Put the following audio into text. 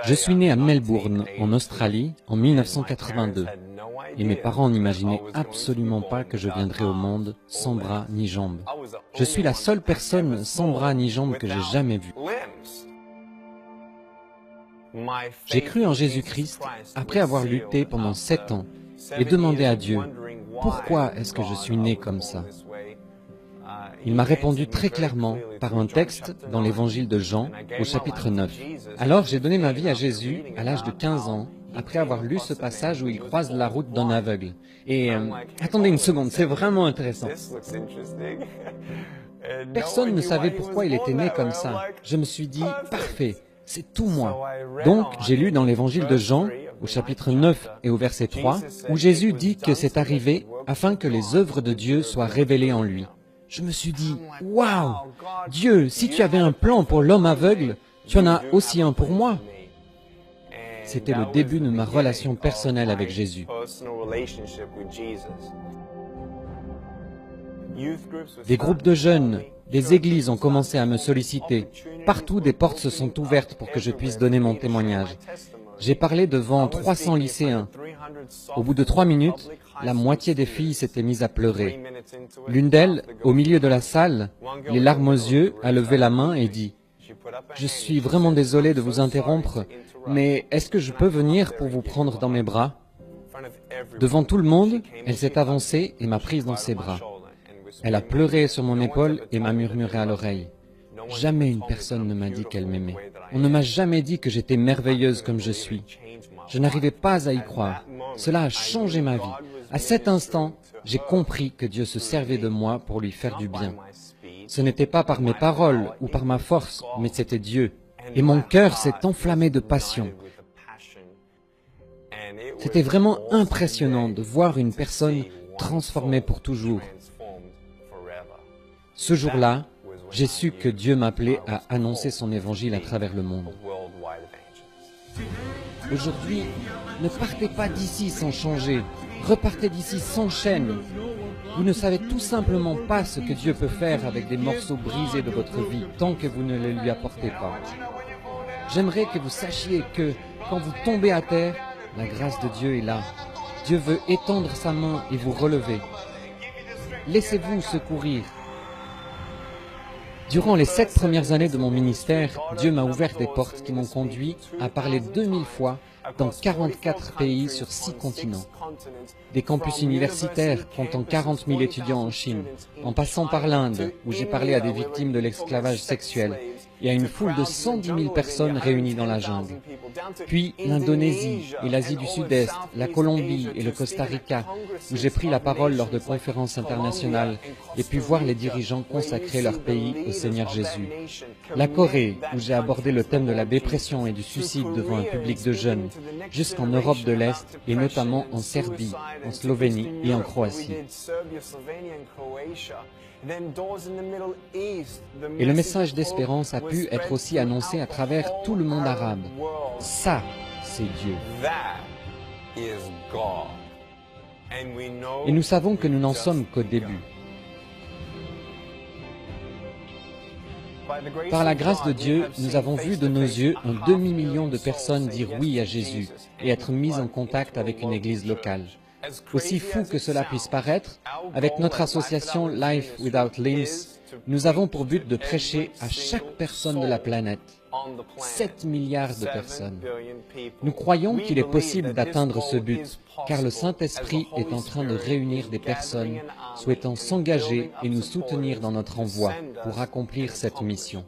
Je suis né à Melbourne, en Australie, en 1982, et mes parents n'imaginaient absolument pas que je viendrais au monde sans bras ni jambes. Je suis la seule personne sans bras ni jambes que j'ai jamais vue. J'ai cru en Jésus-Christ après avoir lutté pendant 7 ans et demandé à Dieu, pourquoi est-ce que je suis né comme ça? Il m'a répondu très clairement par un texte dans l'évangile de Jean au chapitre 9. Alors j'ai donné ma vie à Jésus à l'âge de 15 ans, après avoir lu ce passage où il croise la route d'un aveugle. Et attendez une seconde, c'est vraiment intéressant. Personne ne savait pourquoi il était né comme ça. Je me suis dit, parfait, c'est tout moi. Donc j'ai lu dans l'évangile de Jean, au chapitre 9 et au verset 3, où Jésus dit que c'est arrivé afin que les œuvres de Dieu soient révélées en lui. Je me suis dit, waouh, Dieu, si tu avais un plan pour l'homme aveugle, tu en as aussi un pour moi. C'était le début de ma relation personnelle avec Jésus. Des groupes de jeunes, des églises ont commencé à me solliciter. Partout, des portes se sont ouvertes pour que je puisse donner mon témoignage. J'ai parlé devant 300 lycéens. Au bout de 3 minutes, la moitié des filles s'étaient mises à pleurer. L'une d'elles, au milieu de la salle, les larmes aux yeux, a levé la main et dit « Je suis vraiment désolée de vous interrompre, mais est-ce que je peux venir pour vous prendre dans mes bras ?» Devant tout le monde, elle s'est avancée et m'a prise dans ses bras. Elle a pleuré sur mon épaule et m'a murmuré à l'oreille. Jamais une personne ne m'a dit qu'elle m'aimait. On ne m'a jamais dit que j'étais merveilleuse comme je suis. Je n'arrivais pas à y croire. Cela a changé ma vie. À cet instant, j'ai compris que Dieu se servait de moi pour lui faire du bien. Ce n'était pas par mes paroles ou par ma force, mais c'était Dieu. Et mon cœur s'est enflammé de passion. C'était vraiment impressionnant de voir une personne transformée pour toujours. Ce jour-là, j'ai su que Dieu m'appelait à annoncer son évangile à travers le monde. Aujourd'hui, ne partez pas d'ici sans changer. Repartez d'ici sans chaîne. Vous ne savez tout simplement pas ce que Dieu peut faire avec des morceaux brisés de votre vie tant que vous ne les lui apportez pas. J'aimerais que vous sachiez que, quand vous tombez à terre, la grâce de Dieu est là. Dieu veut étendre sa main et vous relever. Laissez-vous secourir. Durant les 7 premières années de mon ministère, Dieu m'a ouvert des portes qui m'ont conduit à parler 2000 fois dans 44 pays sur 6 continents. Des campus universitaires comptant 40 000 étudiants en Chine, en passant par l'Inde, où j'ai parlé à des victimes de l'esclavage sexuel, et à une foule de 110 000 personnes réunies dans la jungle. Puis l'Indonésie et l'Asie du Sud-Est, la Colombie et le Costa Rica, où j'ai pris la parole lors de conférences internationales et pu voir les dirigeants consacrer leur pays au Seigneur Jésus. La Corée, où j'ai abordé le thème de la dépression et du suicide devant un public de jeunes, jusqu'en Europe de l'Est et notamment en Serbie, en Slovénie et en Croatie. Et le message d'espérance a pu être aussi annoncé à travers tout le monde arabe. Ça, c'est Dieu. Et nous savons que nous n'en sommes qu'au début. Par la grâce de Dieu, nous avons vu de nos yeux un demi-million de personnes dire oui à Jésus et être mises en contact avec une église locale. Aussi fou que cela puisse paraître, avec notre association Life Without Limbs, nous avons pour but de prêcher à chaque personne de la planète, 7 milliards de personnes. Nous croyons qu'il est possible d'atteindre ce but, car le Saint-Esprit est en train de réunir des personnes souhaitant s'engager et nous soutenir dans notre envoi pour accomplir cette mission.